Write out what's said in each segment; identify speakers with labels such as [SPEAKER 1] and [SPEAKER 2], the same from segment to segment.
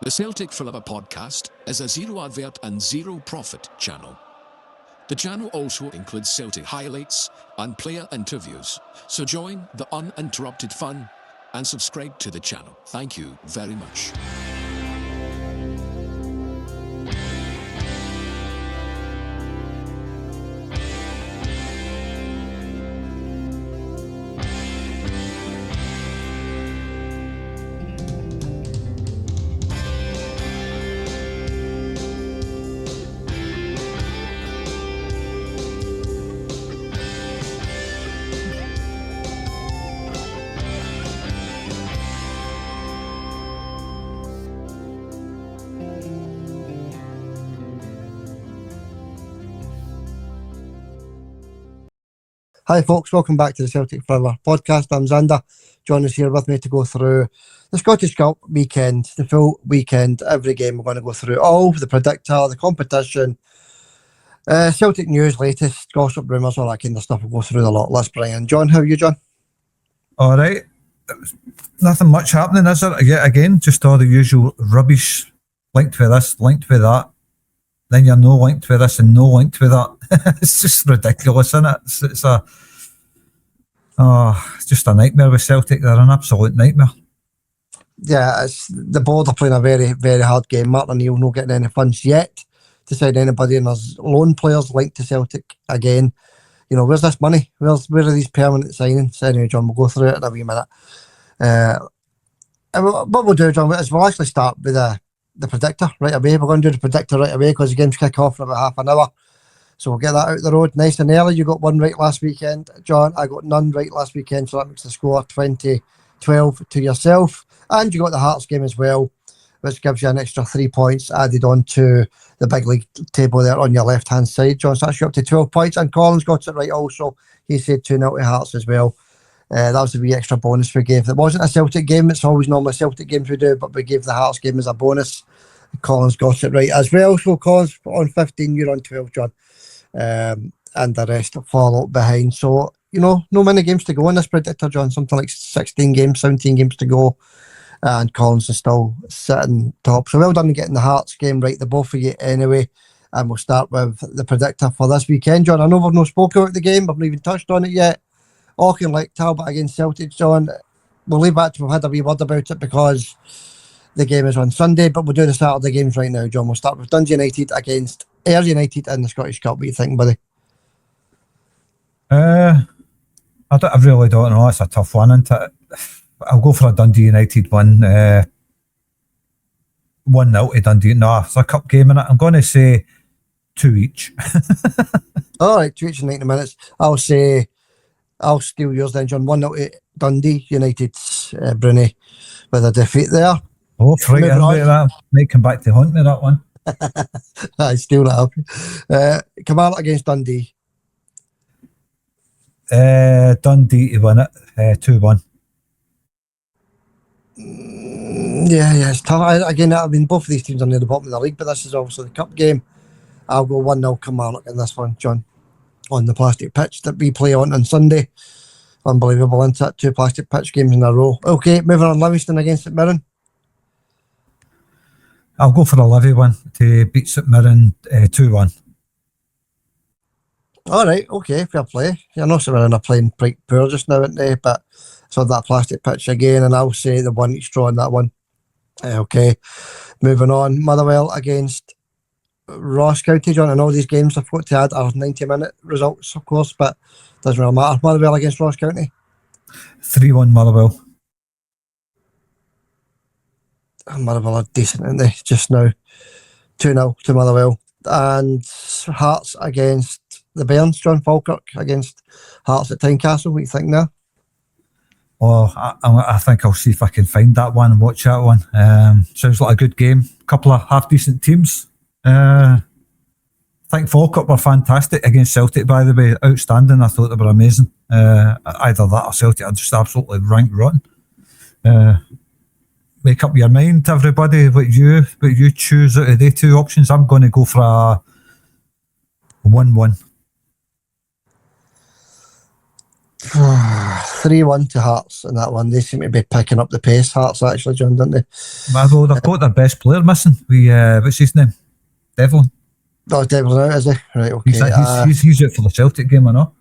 [SPEAKER 1] The Celtic Forever podcast is a zero advert and zero profit channel. The channel also includes Celtic highlights and player interviews, so join the uninterrupted fun and subscribe to the channel. Thank you very much.
[SPEAKER 2] Hi folks, welcome back to the Celtic Forever podcast. I'm Xander. John is here with me to go through the Scottish Cup weekend, the full weekend, every game. We're going to go through all, the predictor, the competition, Celtic news, latest gossip, rumours, all that kind of stuff. We'll go through the lot. Let's bring in John. How are you, John?
[SPEAKER 3] All right. Nothing much happening, is there? Yeah, again, just all the usual rubbish linked with this, linked with that. Then you're no linked with this and no linked with that. It's just ridiculous, isn't it? It's just a nightmare with Celtic. They're an absolute nightmare.
[SPEAKER 2] Yeah, it's the board are playing a very, very hard game. Martin O'Neill not getting any funds yet to sign anybody, and there's loan players linked to Celtic again. You know, where's this money? Where are these permanent signings? Anyway, John, we'll go through it in a wee minute. What we'll do, John, is we'll actually start with the predictor right away. We're going to do the predictor right away because the games kick off in about half an hour. So we'll get that out the road nice and early. You got one right last weekend, John. I got none right last weekend, so that makes the score 20-12 to yourself. And you got the Hearts game as well, which gives you an extra 3 points added on to the big league table there on your left-hand side, John. So that's you up to 12 points. And Collins got it right also. He said 2-0 to Hearts as well. That was the wee extra bonus we gave. It wasn't a Celtic game. It's always normally Celtic games we do, but we gave the Hearts game as a bonus. Collins got it right as well. So Collins on 15, you're on 12, John. And the rest follow behind. So, you know, no many games to go in this predictor, John. Something like 16 games, 17 games to go. And Collins is still sitting top. So well done getting the Hearts game right, the both of you anyway. And we'll start with the predictor for this weekend, John. I know we've not spoken about the game. We've not even touched on it yet. Auchinleck Talbot against Celtic, John. We'll leave that to we've had a wee word about it because the game is on Sunday, but we'll do the Saturday games right now, John. We'll start with Dundee United against Ayr United in the Scottish Cup. What do you think, buddy?
[SPEAKER 3] I really don't know. It's a tough one, isn't it? I'll go for a Dundee United one. 1-0 to Dundee. No, it's a cup game in it. I'm going to say 2 each.
[SPEAKER 2] All right, 2 each in 90 minutes. I'll steal yours then, John. 1-0 to Dundee United's Brunei with a defeat there.
[SPEAKER 3] Oh, right, that might come back to haunt me, that one.
[SPEAKER 2] I steal that up. Kamala against Dundee.
[SPEAKER 3] Dundee to win it, 2-1.
[SPEAKER 2] Yeah, it's tough. I mean, both of these teams are near the bottom of the league, but this is obviously the cup game. I'll go 1-0 Kamala in this one, John, on the plastic pitch that we play on Sunday. Unbelievable, isn't it? 2 plastic pitch games in a row. Okay, moving on, Livingston against St Mirren.
[SPEAKER 3] I'll go for a Livy one to beat St Mirren 2-1.
[SPEAKER 2] All right, okay, fair play. I know St Mirren are playing quite poor just now, aren't they? But so that plastic pitch again, and I'll say the 1 each draw on that one. Okay, moving on, Motherwell against Ross County, John. I know these games I've got to add are 90-minute results, of course, but doesn't really matter. Motherwell against Ross County.
[SPEAKER 3] 3-1 Motherwell.
[SPEAKER 2] Motherwell are decent, aren't they, just now? 2-0 to Motherwell. And Hearts against the Bairns, John. Falkirk against Hearts at Tynecastle. What do you think now?
[SPEAKER 3] Oh, I think I'll see if I can find that one and watch that one. Sounds like a good game. Couple of half-decent teams. I think Falkirk were fantastic against Celtic, by the way. Outstanding. I thought they were amazing. Either that or Celtic are just absolutely rank rotten. Make up your mind, everybody. What you choose out of the 2 options. I'm going to go for a 1-1.
[SPEAKER 2] 3-1 to Hearts in that one. They seem to be picking up the pace, Hearts, actually, John, don't they?
[SPEAKER 3] Well, they've got their best player missing. What's his name? Devlin.
[SPEAKER 2] Oh, Devil's out, is he? Right, okay.
[SPEAKER 3] He's out for the Celtic game, I know.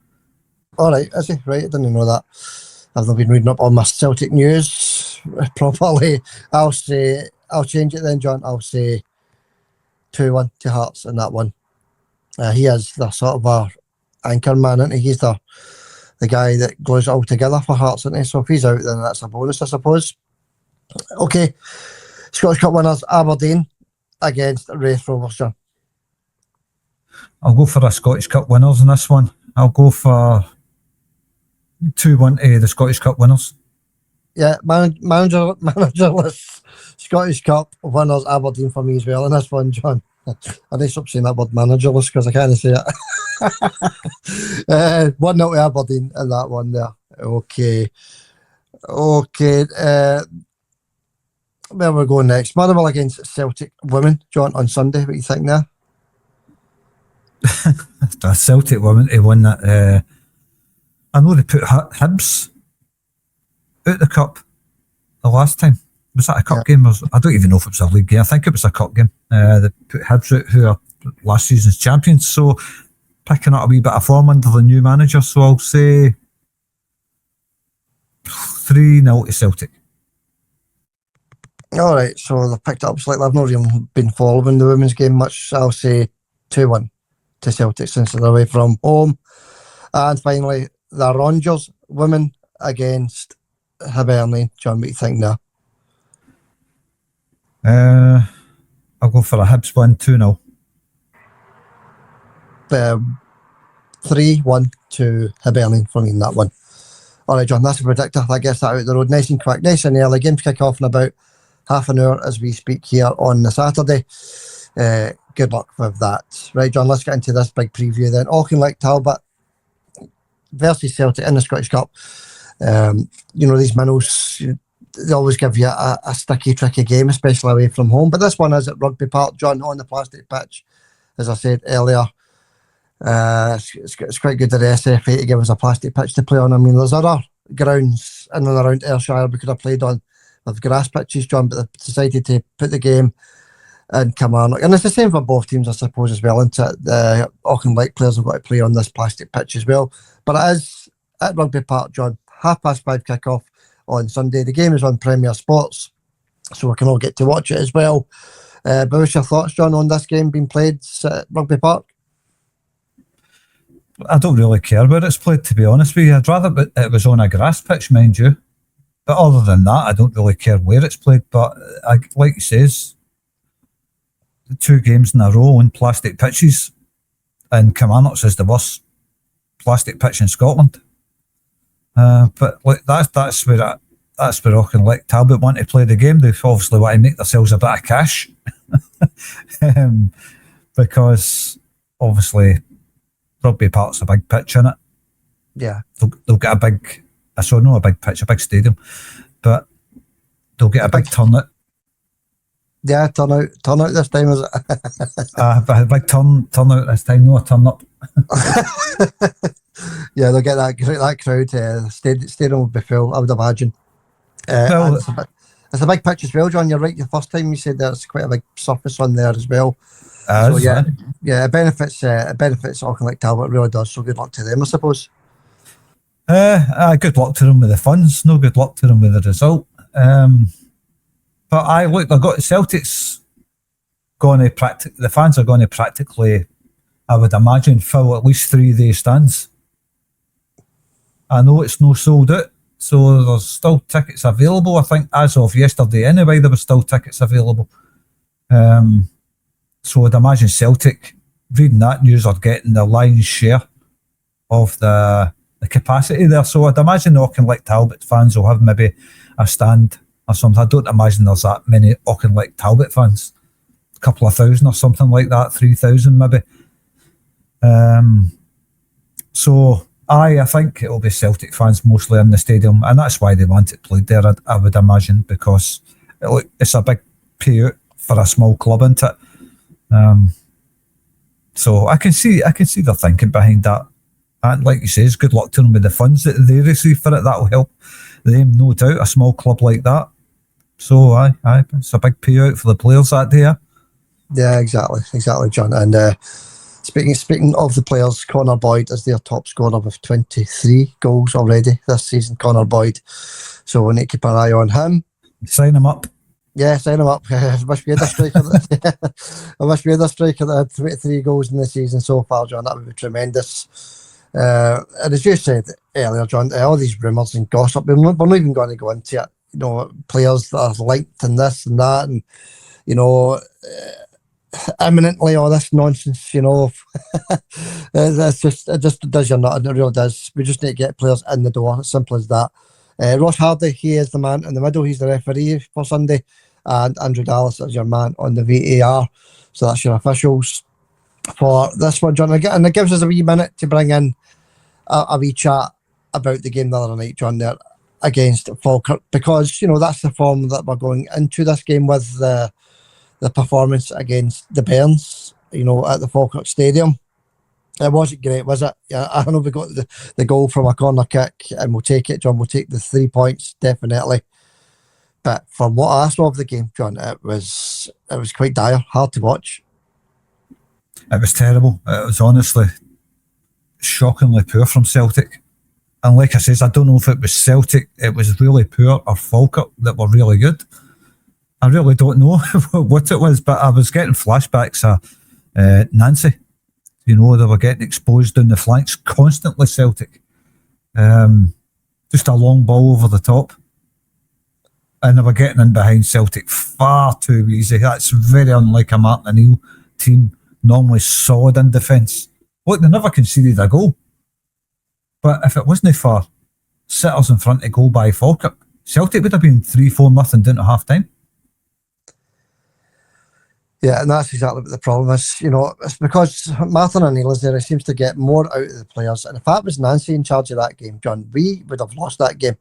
[SPEAKER 2] All right, is he? Right, I didn't know that. I've not been reading up on my Celtic news properly. I'll change it then, John. I'll say 2-1 to Hearts in that one. He is the sort of a anchor man, isn't he? He's the guy that glues it all together for Hearts, isn't he? So if he's out, then that's a bonus, I suppose. Okay, Scottish Cup winners, Aberdeen against Wraith Rovers, John.
[SPEAKER 3] I'll go for a Scottish Cup winners in this one. I'll go for 2-1 to the Scottish Cup winners.
[SPEAKER 2] Yeah, managerless Scottish Cup winners, Aberdeen for me as well in this one, John. I need to stop saying that word managerless because I can't say it. 1-0 to Aberdeen in that one there. Okay. Where we're going next? Motherwell against Celtic women, John, on Sunday. What do you think there?
[SPEAKER 3] The Celtic women to win that. I know they put Hibs out the cup the last time. Was that a cup game? I don't even know if it was a league game. I think it was a cup game. They put Hibs out, who are last season's champions. So picking up a wee bit of form under the new manager. So I'll say 3-0 to Celtic.
[SPEAKER 2] All right, so they've picked it up slightly. I've not really been following the women's game much. I'll say 2-1 to Celtic since they're away from home. And finally, the Rangers women against Hibernian. John, what do you think now?
[SPEAKER 3] I'll go for a Hibs win, 2-0.
[SPEAKER 2] 3-1 to Hibernian for me in that one. All right, John, that's a predictor. That gets that out the road nice and quick, nice and early. Games kick off in about half an hour as we speak here on the Saturday. Good luck with that. Right, John, let's get into this big preview then. Auchinleck Talbot versus Celtic in the Scottish Cup. These minnows, they always give you a sticky, tricky game, especially away from home. But this one is at Rugby Park, John, on the plastic pitch, as I said earlier. It's quite good that the SFA to give us a plastic pitch to play on. I mean, there's other grounds in and around Ayrshire we could have played on with grass pitches, John, but they decided to put the game in Kilmarnock. And it's the same for both teams, I suppose, as well. The Auchinleck players have got to play on this plastic pitch as well. But it is at Rugby Park, John. 5:30 kick-off on Sunday. The game is on Premier Sports, so we can all get to watch it as well. But what's your thoughts, John, on this game being played at Rugby Park?
[SPEAKER 3] I don't really care where it's played, to be honest with you. I'd rather it was on a grass pitch, mind you. But other than that, I don't really care where it's played. But like he says, the 2 games in a row on plastic pitches, and Kilmarnock is the worst plastic pitch in Scotland. But like that's where Auchinleck Talbot want to play the game. They obviously want to make themselves a bit of cash, because obviously Rugby Park's a big pitch in it.
[SPEAKER 2] Yeah,
[SPEAKER 3] they'll get a big. Not a big pitch, a big stadium, but they'll get a big turnout.
[SPEAKER 2] Yeah, turnout this time, is it?
[SPEAKER 3] A big turnout this time, no a turn up.
[SPEAKER 2] Yeah, they'll get that crowd. The stadium will be full, I would imagine. It's a big pitch as well, John. You're right. The first time you said there's quite a big surface on there as well. It benefits Auchinleck Talbot. It really does. So good luck to them, I suppose.
[SPEAKER 3] Good luck to them with the funds. No good luck to them with the result. But they've got Celtic's going to the fans are going to practically, I would imagine, fill at least 3 of these stands. I know it's no sold out, so there's still tickets available. I think as of yesterday anyway, there were still tickets available. So I'd imagine Celtic, reading that news, are getting the lion's share of the capacity there. So I'd imagine the Auchinleck Talbot fans will have maybe a stand or something. I don't imagine there's that many Auchinleck Talbot fans. A couple of thousand or something like that, 3,000 maybe. So I think it'll be Celtic fans mostly in the stadium, and that's why they want it played there, I would imagine, because it's a big payout for a small club, isn't it? So I can see their thinking behind that. And like you say, good luck to them with the funds that they receive for it. That will help them, no doubt, a small club like that. So, aye, it's a big payout for the players that day.
[SPEAKER 2] Yeah, exactly, John. And speaking of the players, Connor Boyd is their top scorer with 23 goals already this season. Connor Boyd, so we need to keep an eye on him.
[SPEAKER 3] Sign him up.
[SPEAKER 2] Yeah, sign him up. I wish we had a striker. I wish we had a striker that had 23 goals in the season so far, John. That would be tremendous. And as you said earlier, John, all these rumours and gossip, we're not even going to go into it. You know, players that are linked and this and that, and you know, imminently all this nonsense. You know, it just does your nut. It really does. We just need to get players in the door. As simple as that. Ross Hardy, he is the man in the middle. He's the referee for Sunday, and Andrew Dallas is your man on the VAR. So that's your officials for this one, John. And it gives us a wee minute to bring in a wee chat about the game the other night, John, there against Falkirk, because you know that's the form that we're going into this game with, the performance against the Bairns, you know, at the Falkirk Stadium. It wasn't great, was it? Yeah, I know we got the goal from a corner kick, and we'll take it, John. We'll take the 3 points, definitely. But from what I saw of the game, John, it was quite dire, hard to watch.
[SPEAKER 3] It was terrible. It was honestly shockingly poor from Celtic. And like I says, I don't know if it was Celtic, it was really poor, or Falkirk that were really good. I really don't know what it was, but I was getting flashbacks of Nancy. You know, they were getting exposed down the flanks constantly, Celtic. Just a long ball over the top. And they were getting in behind Celtic far too easy. That's very unlike a Martin O'Neill team, normally solid in defence. Look, they never conceded a goal. But if it wasn't for sitters in front of goal by Falkirk, Celtic would have been 3-4-0 down to half time.
[SPEAKER 2] Yeah, and that's exactly what the problem is. You know, it's because Martin O'Neill is there. He seems to get more out of the players. And if that was Nancy in charge of that game, John, we would have lost that game.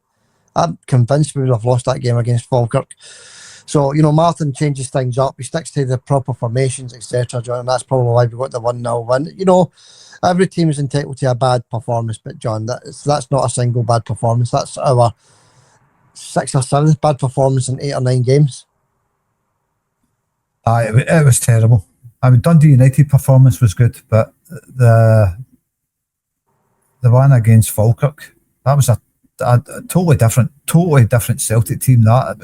[SPEAKER 2] I'm convinced we would have lost that game against Falkirk. So, you know, Martin changes things up. He sticks to the proper formations, etc., John, and that's probably why we got the 1-0 win. You know, every team is entitled to a bad performance, but, John, that's not a single bad performance. That's our 6th or 7th bad performance in 8 or 9 games.
[SPEAKER 3] It was terrible. I mean, Dundee United performance was good, but the one against Falkirk, that was a totally different Celtic team. That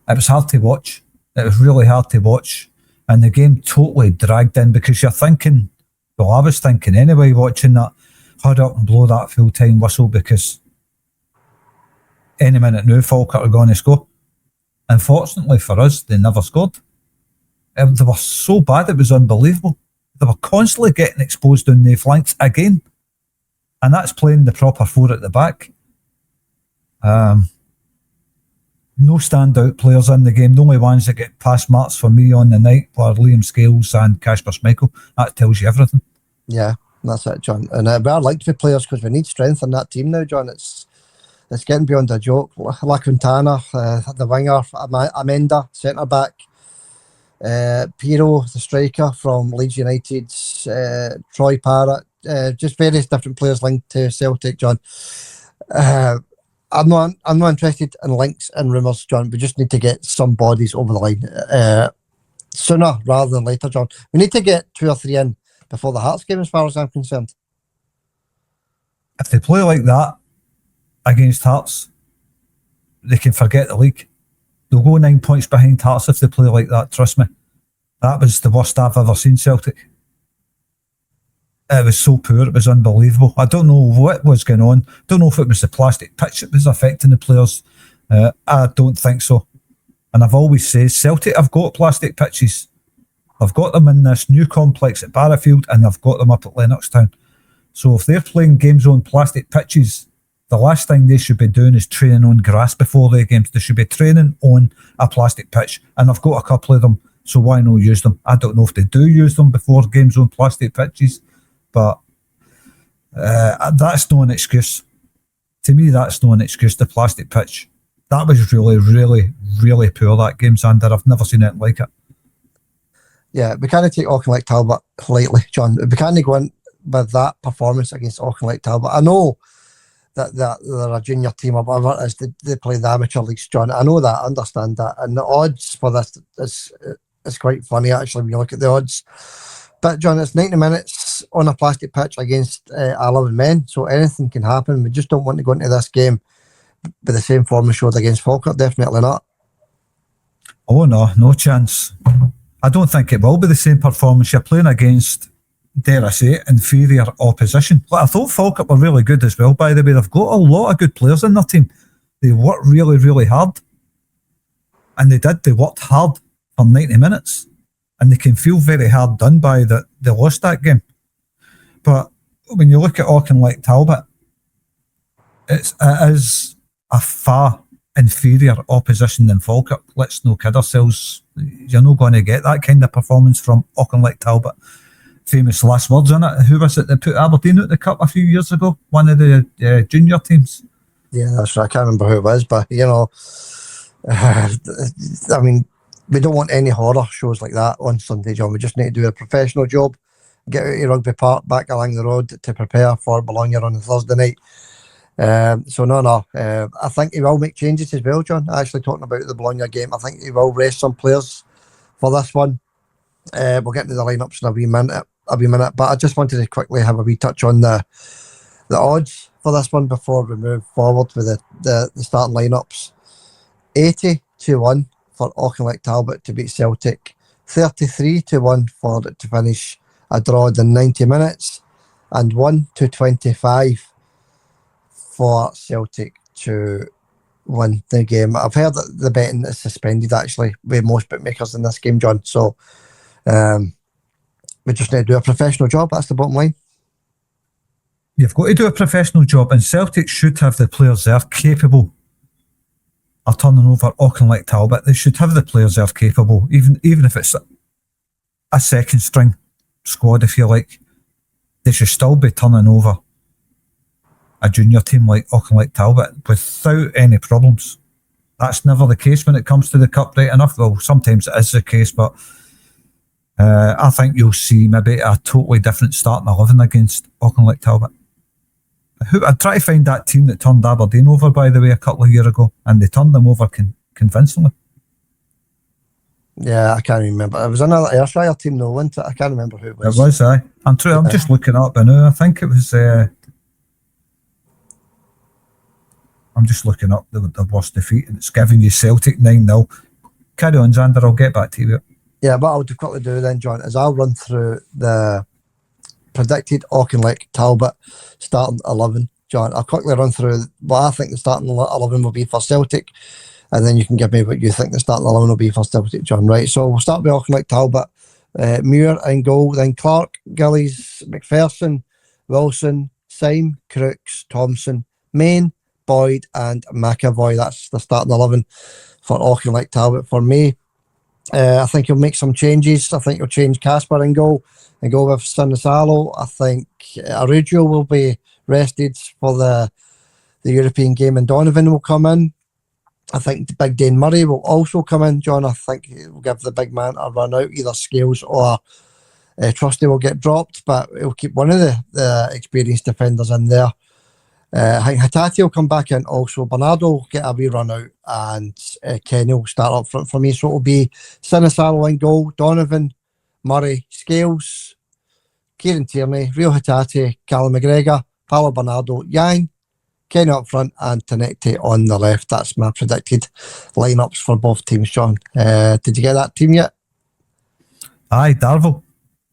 [SPEAKER 3] it was hard to watch. It was really hard to watch, and the game totally dragged in because you're thinking. Well, I was thinking anyway, watching that, hurry up and blow that full time whistle because any minute now Falkirk are going to score. Unfortunately for us, they never scored. They were so bad, it was unbelievable. They were constantly getting exposed down the flanks again. And that's playing the proper 4 at the back. No standout players in the game. The only ones that get pass marks for me on the night were Liam Scales and Kasper Schmeichel. That tells you everything. Yeah,
[SPEAKER 2] that's it, John. And we're like to be players because we need strength in that team now, John. It's getting beyond a joke. La Quintana, the winger, Amenda, centre-back, Piro, the striker from Leeds United, Troy Parrott, just various different players linked to Celtic, John. I'm not interested in links and rumours, John. We just need to get some bodies over the line sooner rather than later, John. We need to get 2 or 3 in before the Hearts game, as far as I'm concerned.
[SPEAKER 3] If they play like that against Hearts, they can forget the league. They'll go 9 points behind Hearts if they play like that, trust me. That was the worst I've ever seen Celtic. It was so poor, it was unbelievable. I don't know what was going on. Don't know if it was the plastic pitch that was affecting the players. I don't think so. And I've always said, Celtic have got plastic pitches. I've got them in this new complex at Barrowfield and I've got them up at Lennoxtown. So if they're playing games on plastic pitches, the last thing they should be doing is training on grass before their games. They should be training on a plastic pitch. And I've got a couple of them, so why not use them? I don't know if they do use them before games on plastic pitches, but that's not an excuse. To me, that's not an excuse, the plastic pitch. That was really, really, really poor, that game, Xander. I've never seen anything like it.
[SPEAKER 2] Yeah, we can't take Auchinleck Talbot lightly, John. We can't go in with that performance against Auchinleck Talbot. I know that they're a junior team or whatever it is, they play the amateur leagues, John. I know that, I understand that. And the odds for this is quite funny, actually, when you look at the odds. But, John, it's 90 minutes on a plastic pitch against 11 men, so anything can happen. We just don't want to go into this game with the same form we showed against Falkirk. Definitely not.
[SPEAKER 3] Oh, no chance. I don't think it will be the same performance. You're playing against, dare I say, inferior opposition. But I thought Falkirk were really good as well, by the way. They've got a lot of good players in their team. They work really, really hard. And they did. They worked hard for 90 minutes. And they can feel very hard done by that they lost that game. But when you look at Auchinleck Talbot, it is a far inferior opposition than Falkirk. Let's not kid ourselves. You're not going to get that kind of performance from Auchinleck Talbot. Famous last words on it. Who was it that put Aberdeen out the cup a few years ago? One of the junior teams.
[SPEAKER 2] Yeah, that's right. I can't remember who it was, but I mean, we don't want any horror shows like that on Sunday, John. We just need to do a professional job, get out of Rugby Park, back along the road to prepare for Bologna on a Thursday night. I think he will make changes as well, John. Actually, talking about the Bologna game, I think he will rest some players for this one. We'll get into the lineups in a wee minute, but I just wanted to quickly have a wee touch on the odds for this one before we move forward with the starting lineups. 80-1 for Auchinleck Talbot to beat Celtic, 33-1 for it to finish a draw in 90 minutes, and 1-25 for Celtic to win the game. I've heard that the betting is suspended actually with most bookmakers in this game, John. So we just need to do a professional job. That's the bottom line.
[SPEAKER 3] You've got to do a professional job, and Celtic should have the players there capable of turning over Auchinleck Talbot. They should have the players there capable, even if it's a second string squad, if you like. They should still be turning over a junior team like Auchinleck Talbot without any problems. That's never the case when it comes to the cup, right enough. Well, sometimes it is the case, but I think you'll see maybe a totally different starting 11 against Auchinleck Talbot. I'd try to find that team that turned Aberdeen over, by the way, a couple of years ago, and they turned them over convincingly.
[SPEAKER 2] Yeah, I can't remember. It was another Ayrshire team though, wasn't it? I can't remember who it was.
[SPEAKER 3] It was, aye. I'm just looking up now. I think it was... I'm just looking up the worst defeat, and it's giving you Celtic 9-0. Carry on, Xander. I'll get back to you.
[SPEAKER 2] Yeah, what I'll quickly do then, John, is I'll run through the predicted Auchinleck Talbot starting 11. John, I'll quickly run through what I think the starting 11 will be for Celtic, and then you can give me what you think the starting 11 will be for Celtic, John. Right, so we'll start with Auchinleck Talbot. Muir in goal, then Clark, Gillies, McPherson, Wilson, Syme, Crooks, Thompson, Main, Boyd and McAvoy. That's the starting 11 for Auchinleck Talbot. For me, I think he'll make some changes. I think he'll change Casper in goal and go with Sinisalo. I think Arugio will be rested for the European game, and Donovan will come in. I think Big Dane Murray will also come in, John. I think he'll give the big man a run out. Either Scales or Trusty will get dropped, but he'll keep one of the experienced defenders in there. I think Hatate will come back in also. Bernardo will get a wee run out, and Kenny will start up front for me. So it'll be Sinisalo in goal, Donovan, Murray, Scales, Kieran Tierney, Rio Hatate, Callum McGregor, Paolo Bernardo, Yang, Kenny up front, and Tanecti on the left. That's my predicted lineups for both teams, John. Did you get that team yet?
[SPEAKER 3] Aye, Darvel.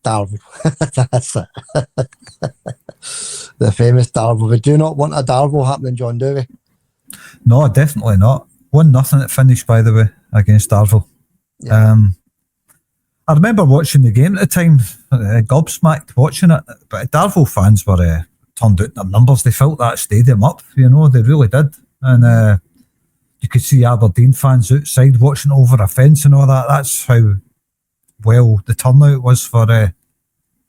[SPEAKER 2] That's it. The famous Darvel. We do not want a Darvel happening, John, do we?
[SPEAKER 3] No, definitely not. 1-0 at finish, by the way, against Darvel. Yeah. I remember watching the game at the time, gobsmacked watching it, but Darvel fans were turned out their numbers. They filled that stadium up, they really did. And you could see Aberdeen fans outside watching over a fence and all that. That's how well the turnout was for the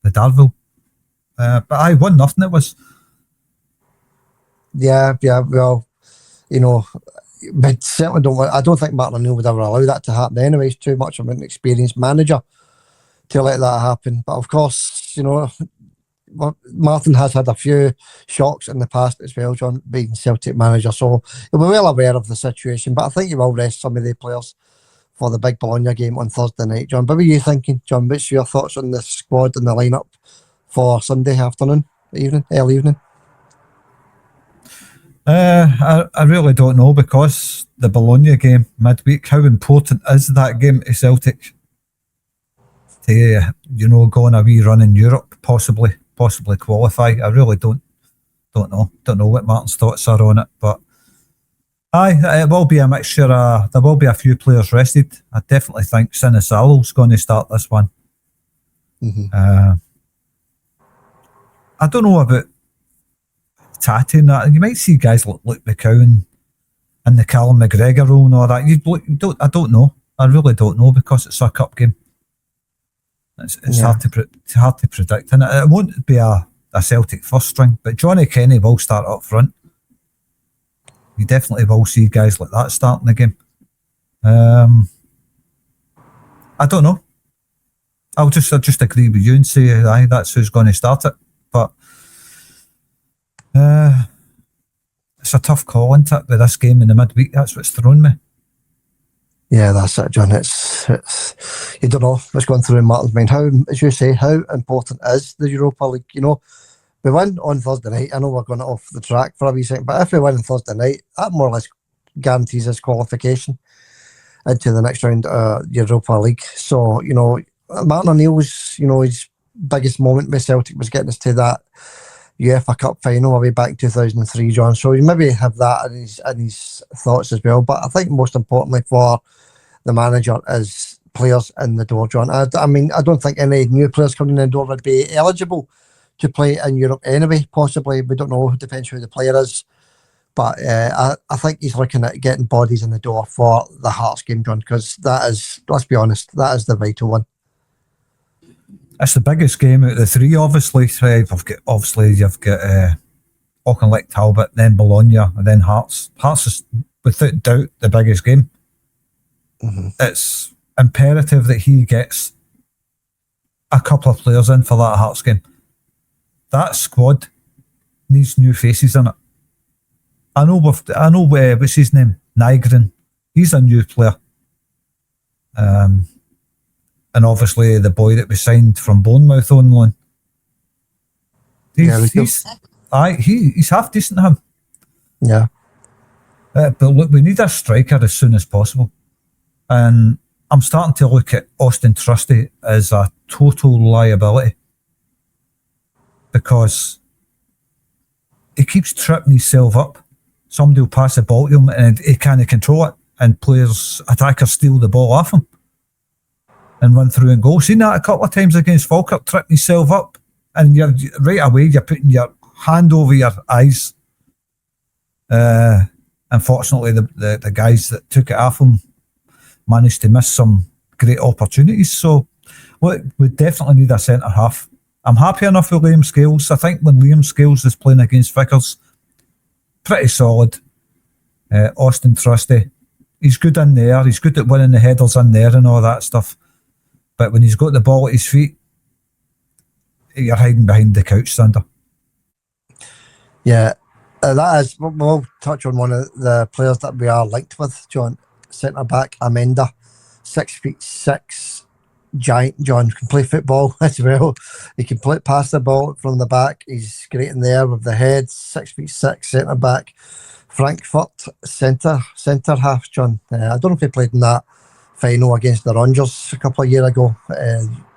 [SPEAKER 3] Darvel. But aye, 1-0 it was.
[SPEAKER 2] Yeah, well, but certainly I don't think Martin O'Neill would ever allow that to happen anyway. He's too much of an experienced manager to let that happen. But of course, Martin has had a few shocks in the past as well, John, being Celtic manager, so he'll be well aware of the situation, but I think he will rest some of the players for the big Bologna game on Thursday night, John. But what are you thinking, John? What's your thoughts on the squad and the lineup for Sunday afternoon, early evening?
[SPEAKER 3] I really don't know, because the Bologna game midweek, how important is that game to Celtic? To go on a wee run in Europe, possibly qualify. I really don't know what Martin's thoughts are on it, but it will be a mixture. There will be a few players rested. I definitely think Sinisalo's going to start this one. I don't know about Tati and that. You might see guys like Luke McCowan and the Callum McGregor role and all that. I don't know. I really don't know, because it's a cup game. It's hard to predict, and it won't be a Celtic first string, but Johnny Kenny will start up front. You definitely will see guys like that starting the game. I don't know. I'll just agree with you and say aye, that's who's going to start it. But it's a tough call, isn't it, with this game in the midweek? That's what's thrown me.
[SPEAKER 2] Yeah, that's it, John. It's you don't know what's going through in Martin's mind. How, as you say, how important is the Europa League? We win on Thursday night. I know we're going off the track for a wee second, but if we win on Thursday night, that more or less guarantees us qualification into the next round of Europa League. So, Martin O'Neill's, his biggest moment with Celtic was getting us to that UEFA Cup final way back in 2003, John. So you maybe have that in his thoughts as well. But I think most importantly for the manager is players in the door, John. I mean, I don't think any new players coming in the door would be eligible to play in Europe anyway. Possibly, we don't know. It depends who the player is. But I think he's looking at getting bodies in the door for the Hearts game, John, because that is, let's be honest, that is the vital one.
[SPEAKER 3] It's the biggest game out of the three, obviously. You've got Auchinleck Talbot, then Bologna, and then Hearts. Hearts is without doubt the biggest game. It's imperative that he gets a couple of players in for that Hearts game. That squad needs new faces in it. I know what's his name? Nygren. He's a new player. And obviously the boy that was signed from Bournemouth on loan. He's half decent, him.
[SPEAKER 2] Yeah.
[SPEAKER 3] But look, we need a striker as soon as possible. And I'm starting to look at Austin Trusty as a total liability, because he keeps tripping himself up. Somebody will pass the ball to him and he can't control it, and attackers steal the ball off him and run through and goal. Seen that a couple of times against Falkirk, tripping himself up, and you're right away you're putting your hand over your eyes. Unfortunately, the guys that took it off him managed to miss some great opportunities. So we definitely need a centre half. I'm happy enough with Liam Scales. I think when Liam Scales is playing against Vickers, pretty solid. Austin Trusty, he's good in there. He's good at winning the headers in there and all that stuff. But when he's got the ball at his feet, you're hiding behind the couch, Sander.
[SPEAKER 2] Yeah, that is. We'll touch on one of the players that we are linked with, John. Centre back Amenda, 6'6", giant. John can play football as well. He can pass the ball from the back. He's great in there with the head. 6'6" centre back. Frankfurt centre half, John. I don't know if he played in that final against the Rangers a couple of years ago.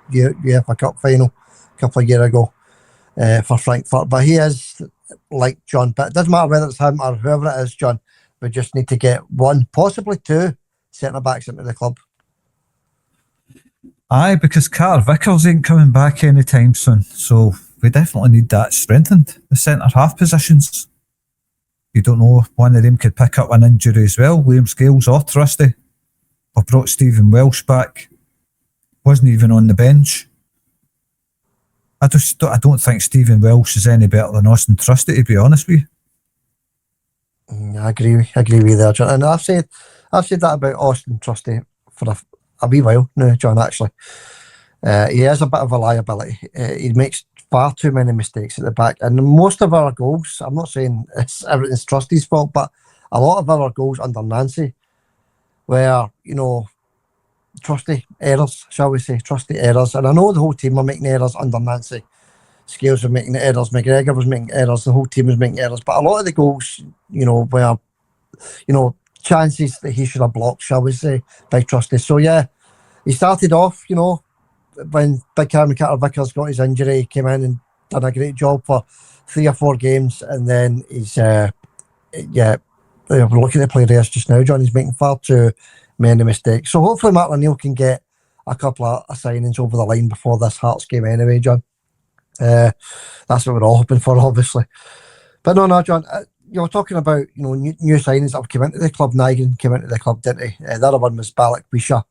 [SPEAKER 2] UEFA Cup final a couple of years ago for Frankfurt. But he is like John. But it doesn't matter whether it's him or whoever it is, John. We just need to get one, possibly two centre backs into the club.
[SPEAKER 3] Aye, because Carter Vickers ain't coming back anytime soon. So we definitely need that strengthened, the centre half positions. You don't know if one of them could pick up an injury as well. Liam Scales or Trusty. We brought Stephen Welsh back. Wasn't even on the bench. I don't think Stephen Welsh is any better than Austin Trusty, to be honest with you.
[SPEAKER 2] I agree with you there, John. And I've said that about Austin Trusty for a wee while now, John, actually. He is a bit of a liability. He makes far too many mistakes at the back. And most of our goals, I'm not saying everything's Trusty's fault, but a lot of our goals under Nancy were, Trusty errors, shall we say, Trusty errors. And I know the whole team were making errors under Nancy. Scales were making errors, McGregor was making errors, the whole team was making errors. But a lot of the goals, were, chances that he should have blocked, shall we say, by Trusty. So, yeah, he started off, when Big Cameron Carter-Vickers got his injury, he came in and done a great job for 3 or 4 games. And then he's, we're looking at the players just now, John. He's making far too many mistakes. So hopefully Martin O'Neill can get a couple of signings over the line before this Hearts game anyway, John. That's what we're all hoping for, obviously. But no, John, you were talking about, new signings that have come into the club. Nigan came into the club, didn't he? The other one was Balak Wisha.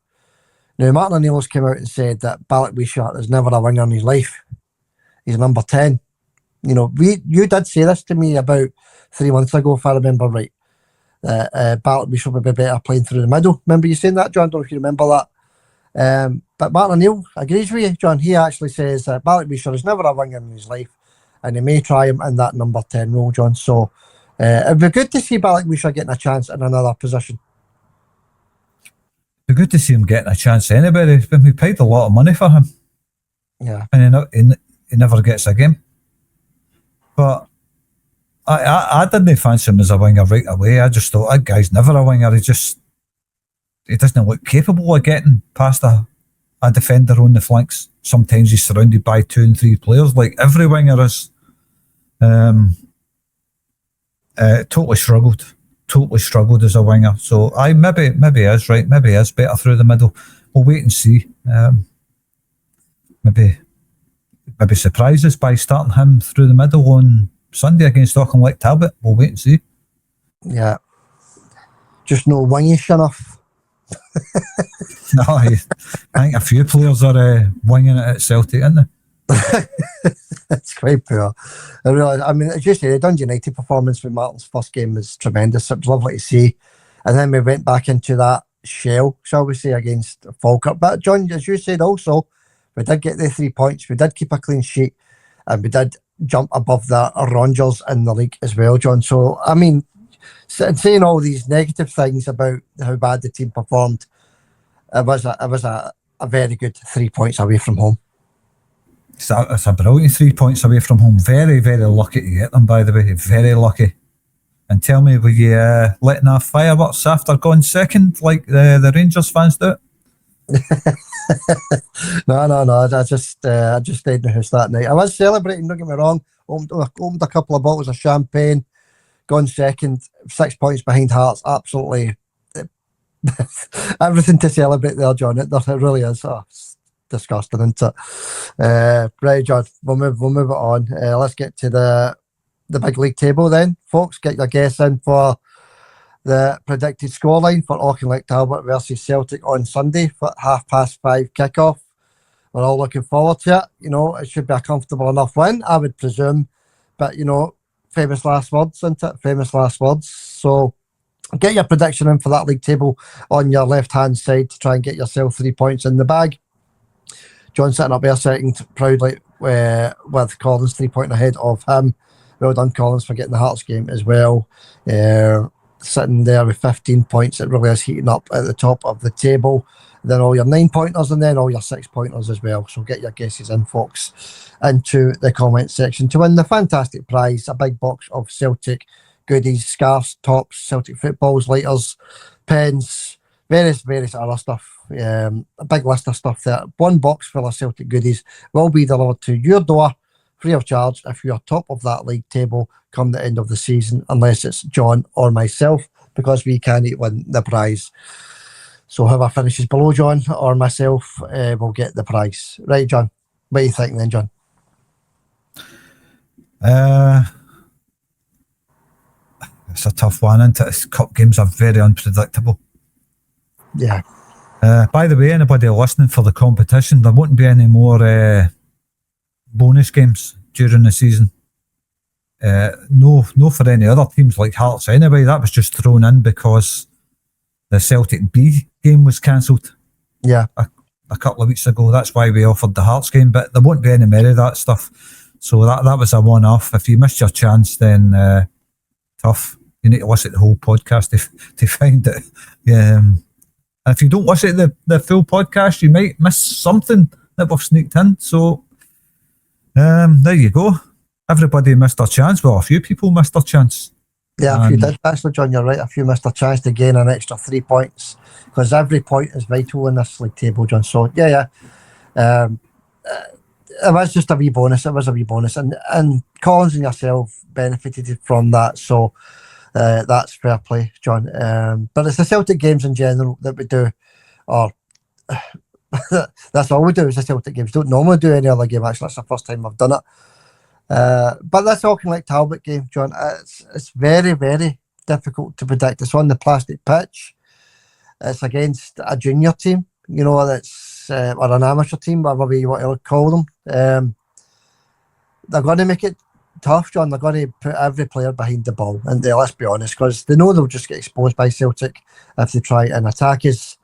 [SPEAKER 2] Now, Martin O'Neill has come out and said that Balak Wisha is never a winger in his life. He's number 10. You did say this to me about 3 months ago, if I remember right. Balak Wisha would be better playing through the middle. Remember you saying that, John? I don't know if you remember that. But Martin O'Neill agrees with you, John. He actually says that Balak Wisha is never a winger in his life, and he may try him in that number 10 role, John. So it'd be good to see Balak Wisha getting a chance in another position.
[SPEAKER 3] It'd be good to see him getting a chance anybody. We paid a lot of money for him.
[SPEAKER 2] Yeah.
[SPEAKER 3] And he never gets a game. But I didn't fancy him as a winger right away. I just thought, that guy's never a winger. He doesn't look capable of getting past a defender on the flanks. Sometimes he's surrounded by 2 and 3 players, like every winger is. Totally struggled as a winger. So maybe he is right. Maybe he is better through the middle. We'll wait and see. Maybe surprise us by starting him through the middle on Sunday against Auchinleck Talbot. We'll wait and see.
[SPEAKER 2] Yeah, just no wingish enough.
[SPEAKER 3] No, I think a few players are winging it at Celtic, aren't they?
[SPEAKER 2] It's quite poor. I mean, as you say, the Dundee United performance with Martin's first game was tremendous. It was lovely to see. And then we went back into that shell, shall we say, against Falkirk. But John, as you said also, we did get the 3 points. We did keep a clean sheet. And we did jump above the Rangers in the league as well, John. So, I mean, saying all these negative things about how bad the team performed, it was a very good 3 points away from home.
[SPEAKER 3] It's a brilliant 3 points away from home. Very, very lucky to get them, by the way. Very lucky. And tell me, were you letting off fireworks after going second, like the Rangers fans do?
[SPEAKER 2] No. I just stayed in the house that night. I was celebrating, don't get me wrong. Opened a couple of bottles of champagne. Gone second, 6 points behind Hearts. Absolutely everything to celebrate there, John. It really is. Oh, it's disgusting, isn't it? Right, John, we'll move it on. Let's get to the big league table then, folks. Get your guess in for the predicted scoreline for Auchinleck Talbot versus Celtic on Sunday for 5:30 kickoff. We're all looking forward to it. It should be a comfortable enough win, I would presume. But, famous last words, isn't it? Famous last words. So get your prediction in for that league table on your left-hand side to try and get yourself 3 points in the bag. John sitting up there second proudly with Collins 3 points ahead of him. Well done, Collins, for getting the Hearts game as well. Sitting there with 15 points. It really is heating up at the top of the table. Then all your 9-pointers and then all your 6-pointers as well. So get your guesses in, folks, into the comment section to win the fantastic prize, a big box of Celtic goodies, scarves, tops, Celtic footballs, lighters, pens, various other stuff. A big list of stuff there. One box full of Celtic goodies will be delivered to your door free of charge if you are top of that league table come the end of the season, unless it's John or myself, because we can't win the prize. So whoever finishes below John or myself will get the prize. Right, John? What do you think then, John?
[SPEAKER 3] It's a tough one, isn't it? Cup games are very unpredictable.
[SPEAKER 2] Yeah.
[SPEAKER 3] By the way, anybody listening for the competition, there won't be any more bonus games during the season. No for any other teams like Hearts anyway. That was just thrown in because the Celtic B game was cancelled.
[SPEAKER 2] Yeah.
[SPEAKER 3] A couple of weeks ago. That's why we offered the Hearts game, but there won't be any more of that stuff. So that was a one-off. If you missed your chance, then tough. You need to listen to the whole podcast to find it. And if you don't listen to the full podcast, you might miss something that we've sneaked in. So there you go. Everybody missed their chance. Well, a few people missed their chance.
[SPEAKER 2] Yeah, a few did. Actually, John, you're right. A few missed their chance to gain an extra 3 points, because every point is vital in this league table, John. So, yeah. It was just a wee bonus. It was a wee bonus. And Collins and yourself benefited from that. So, that's fair play, John. But it's the Celtic games in general that we do, or that's all we do is the Celtic games. Don't normally do any other game. Actually, that's the first time I've done it. But this Auchinleck Talbot game, John, it's very, very difficult to predict. It's on the plastic pitch. It's against a junior team, that's or an amateur team, whatever you want to call them. They're going to make it tough, John. They're going to put every player behind the ball, and let's be honest, because they know they'll just get exposed by Celtic if they try and attack us.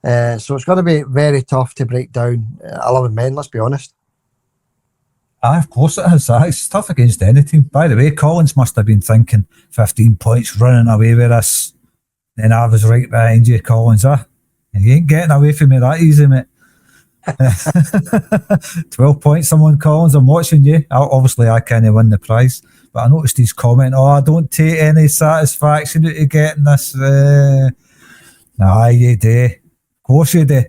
[SPEAKER 2] So it's going to be very tough to break down 11 men, let's be honest.
[SPEAKER 3] Of course it is. It's tough against any team. By the way, Collins must have been thinking 15 points running away with us. Then I was right behind you, Collins. You ain't getting away from me that easy, mate. 12 points, someone, Collins. I'm watching you. Obviously, I can't win the prize. But I noticed his comment, I don't take any satisfaction out of getting this. Nah, you do. Of course you do.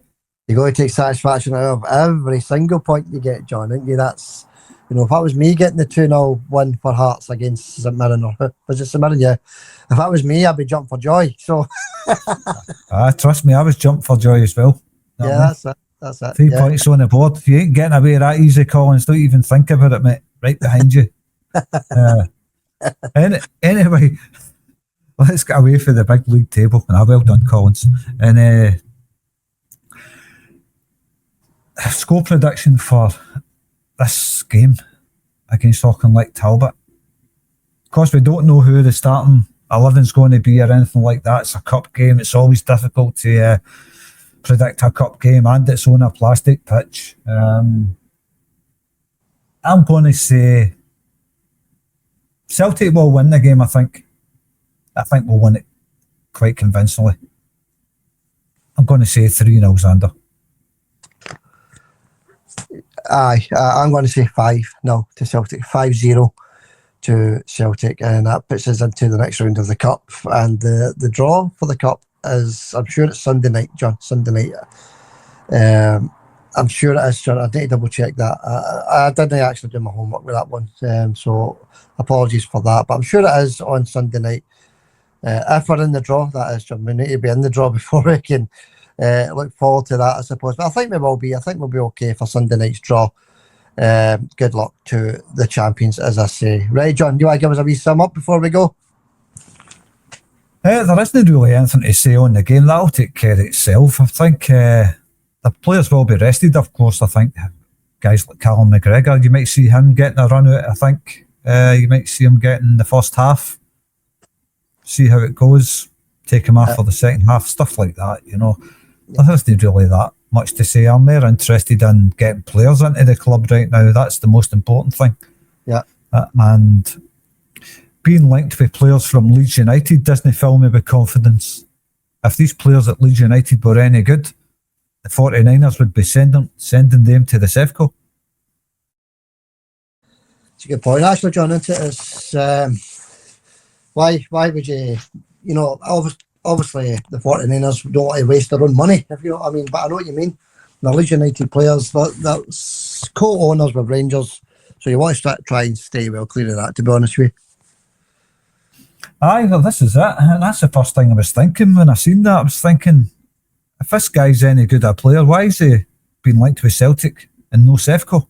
[SPEAKER 2] You got to take satisfaction out of every single point you get, John, ain't you? That's, if that was me getting the 2-0 win for Hearts against St Mirren, or was it St Mirren? Yeah. If that was me, I'd be jumping for joy. So,
[SPEAKER 3] trust me, I was jumping for joy as well.
[SPEAKER 2] Yeah, that's it.
[SPEAKER 3] 3 points on the board. You ain't getting away that easy, Collins. Don't even think about it, mate. Right behind you. Anyway, let's get away from the big league table. Well done, Collins. And score prediction for this game against Auchinleck Talbot. Of course, we don't know who the starting 11's going to be or anything like that. It's a cup game. It's always difficult to predict a cup game, and it's on a plastic pitch. I'm going to say Celtic will win the game, I think. I think we'll win it quite convincingly. I'm going to say 3-0 Xander.
[SPEAKER 2] I'm going to say 5-0 to Celtic. 5-0 to Celtic, and that puts us into the next round of the cup. And the draw for the cup is, I'm sure it's Sunday night, John. Sunday night. I'm sure it is, John. I need to double check that. I didn't actually do my homework with that one, so apologies for that. But I'm sure it is on Sunday night. If we're in the draw, that is, John. We need to be in the draw before we can look forward to that, I suppose. But I think we will be. I think we'll be okay for Sunday night's draw. Good luck to the champions, as I say. Right, John, do you want to give us a wee sum up before we go?
[SPEAKER 3] There isn't really anything to say on the game. That'll take care of itself. I think the players will be rested, of course. I think guys like Callum McGregor, you might see him getting a run out. I think you might see him getting the first half. See how it goes. Take him off for the second half. Stuff like that, There isn't really that much to say. I'm more interested in getting players into the club right now. That's the most important thing.
[SPEAKER 2] Yeah.
[SPEAKER 3] And being linked with players from Leeds United doesn't fill me with confidence. If these players at Leeds United were any good, the 49ers would be sending them to the Sevco.
[SPEAKER 2] It's a good point, actually, John. It's why would you? Obviously the 49ers don't want to waste their own money, if you know what I mean. But I know what you mean. The Leeds United players, that's co-owners with Rangers, so you want to try and stay well clear of that, to be honest with you.
[SPEAKER 3] Aye, well, this is it. And that's the first thing I was thinking when I seen that. I was thinking, if this guy's any good a player, why is he being linked with Celtic and no Sevco?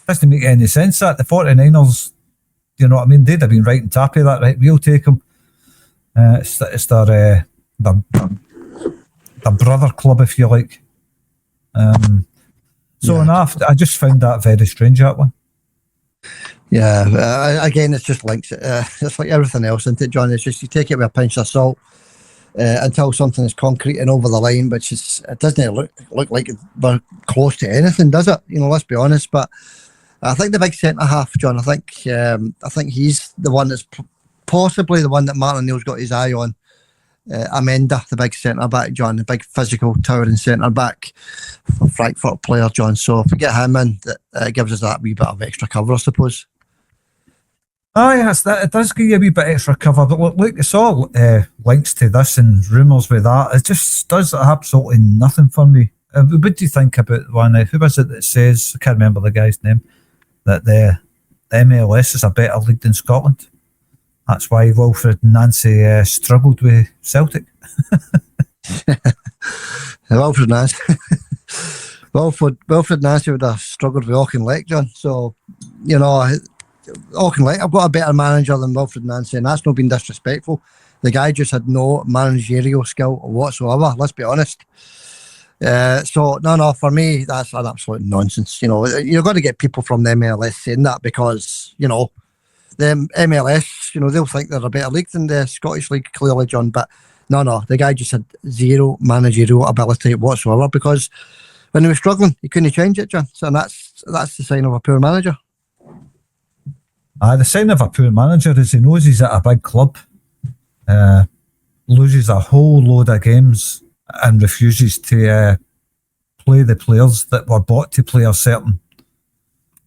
[SPEAKER 3] Doesn't make any sense, that. The 49ers, you know what I mean, they'd have been right and tappy that, right, we'll take him. It's their brother club, if you like. I just found that very strange, that one.
[SPEAKER 2] Yeah, again, it's just links. It's like everything else, isn't it, John? It's just you take it with a pinch of salt until something is concrete and over the line, but it doesn't look like we're close to anything, does it? Let's be honest. But I think the big centre half, John. I think he's the one that's possibly the one that Martin O'Neill's got his eye on. Amenda, the big centre back, John, the big physical towering centre back for Frankfurt player, John. So if we get him in, that gives us that wee bit of extra cover, I suppose.
[SPEAKER 3] Oh yes, it does give you a wee bit extra cover, but look, it's all links to this and rumours with that. It just does absolutely nothing for me. What do you think about the one? Who was it that says, I can't remember the guy's name, that the MLS is a better league than Scotland? That's why Wilfred Nancy struggled with Celtic.
[SPEAKER 2] Wilfred Nancy. Wilfred Nancy would have struggled with Auchinleck, John. So, you know, Auchinleck, I've got a better manager than Wilfred Nancy, and that's not being disrespectful. The guy just had no managerial skill whatsoever, let's be honest. So, no, for me, that's an absolute nonsense. You know, you're going to get people from the MLS saying that because, you know, the MLS, you know, they'll think they're a better league than the Scottish League, clearly, John. But no, the guy just had zero managerial ability whatsoever because when he was struggling, he couldn't change it, John. So that's the sign of a poor manager.
[SPEAKER 3] The sign of a poor manager is he knows he's at a big club, loses a whole load of games and refuses to play the players that were bought to play a certain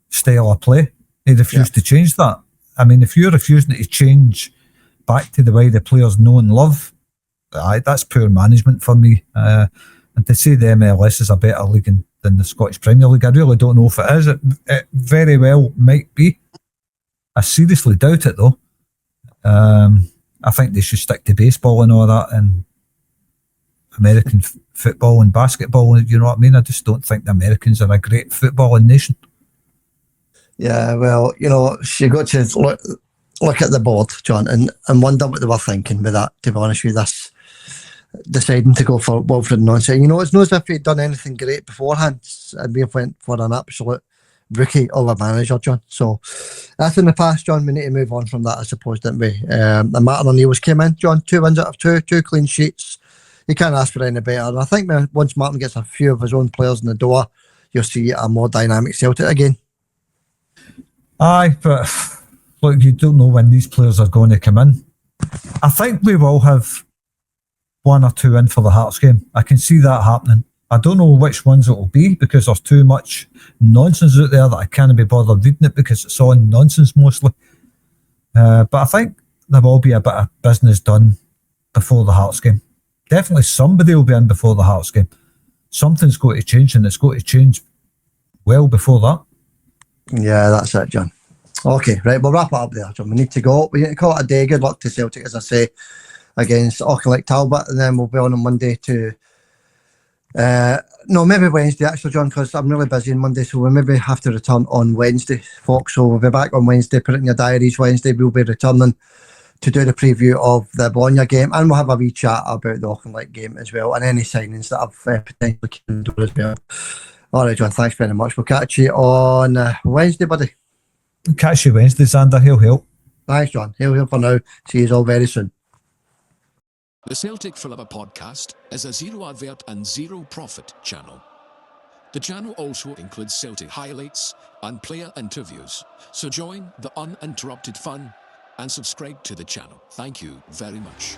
[SPEAKER 3] style of play. He refused to change that. I mean, if you're refusing to change back to the way the players know and love, that's poor management for me. And to say the MLS is a better league than the Scottish Premier League, I really don't know if it is. It very well might be. I seriously doubt it, though. I think they should stick to baseball and all that, and American football and basketball. You know what I mean? I just don't think the Americans are a great footballing nation. Yeah,
[SPEAKER 2] well, you know, you got to look at the board, John, and wonder what they were thinking with that, to be honest with you, this deciding to go for Wilfred Nancy. You know, it's not as if he'd done anything great beforehand, and we went for an absolute rookie of a manager, John. So that's in the past, John. We need to move on from that, I suppose, didn't we? And Martin O'Neill's came in, John, 2 wins out of 2 clean sheets. You can't ask for any better. And I think once Martin gets a few of his own players in the door, you'll see a more dynamic Celtic again.
[SPEAKER 3] Aye, but look, you don't know when these players are going to come in. I think we will have 1 or 2 in for the Hearts game. I can see that happening. I don't know which ones it will be because there's too much nonsense out there that I can't be bothered reading it because it's all nonsense mostly. But I think there will be a bit of business done before the Hearts game. Definitely somebody will be in before the Hearts game. Something's going to change, and it's going to change well before that.
[SPEAKER 2] Yeah, that's it, John. Okay, right, we'll wrap it up there, John. We need to go. We need to call it a day. Good luck to Celtic, as I say, against Auchinleck Talbot, and then we'll be on Monday to... no, maybe Wednesday, actually, John, because I'm really busy on Monday, so we maybe have to return on Wednesday, folks. So we'll be back on Wednesday. Put it in your diaries. Wednesday, we'll be returning to do the preview of the Bologna game, and we'll have a wee chat about the Auchinleck game as well, and any signings that I've potentially can do as well. All right, John, thanks very much. We'll catch you on Wednesday, buddy.
[SPEAKER 3] Catch you Wednesday, Xander. Hail.
[SPEAKER 2] Thanks, John. Hail for now. See you all very soon.
[SPEAKER 1] The Celtic Forever podcast is a zero advert and zero profit channel. The channel also includes Celtic highlights and player interviews, so join the uninterrupted fun and subscribe to the channel. Thank you very much.